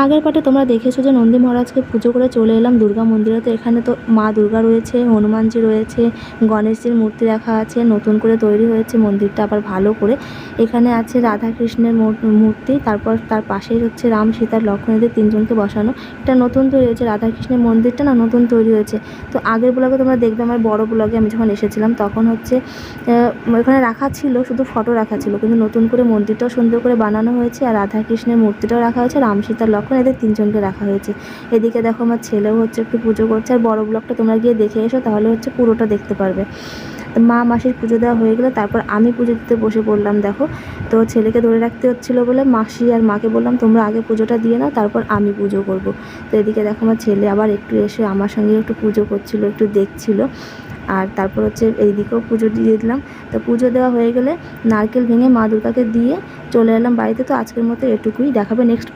আগের পার্টে তোমরা দেখেছো যে নন্দী মহারাজকে পুজো করে চলে এলাম দুর্গা মন্দিরে। তো এখানে তো মা দুর্গা রয়েছে, হনুমানজি রয়েছে, গণেশজির মূর্তি রাখা আছে, নতুন করে তৈরি হয়েছে মন্দিরটা আবার ভালো করে। এখানে আছে রাধাকৃষ্ণের মূর্তি, তারপর তার পাশেই হচ্ছে রাম, সীতা, লক্ষ্মণদের তিনজনকে বসানো। এটা নতুন তৈরি হয়েছে, রাধাকৃষ্ণের মন্দিরটা না নতুন তৈরি হয়েছে। তো আগের ব্লগে তোমরা দেখবে, আমার বড় ব্লগে আমি যখন এসেছিলাম তখন হচ্ছে ওখানে রাখা ছিল, শুধু ফটো রাখা ছিল, কিন্তু নতুন করে মন্দিরটাও সুন্দর করে বানানো হয়েছে আর রাধাকৃষ্ণের মূর্তিটাও রাখা হয়েছে, রাম, সীতা, লক্ষ্মণ এদের তিনজনকে রাখা হয়েছে। এদিকে দেখো আমার ছেলেও হচ্ছে একটু পুজো করছে। আর বড় ব্লগটা তোমরা গিয়ে দেখে এসো, তাহলে হচ্ছে পুরোটা দেখতে পারবে। তো মা মাসির পুজো দেওয়া হয়ে গেলে তারপর আমি পুজো দিতে বসে পড়লাম। দেখো, তো ছেলেকে ধরে রাখতে হচ্ছিলো বলে মাসি আর মাকে বললাম তোমরা আগে পুজোটা দিয়ে নাও, তারপর আমি পুজো করব। তো এদিকে দেখো আমার ছেলে আবার একটু এসে আমার সঙ্গে একটু পুজো করছিল, একটু দেখছিল। আর তারপর হচ্ছে এইদিকেও পুজো দিয়ে দিলাম। তো পুজো দেওয়া হয়ে গেলে নারকেল ভেঙে মা দুর্গাকে দিয়ে চলে এলাম বাড়িতে। তো আজকের মতো এটুকুই, দেখাবে নেক্সট।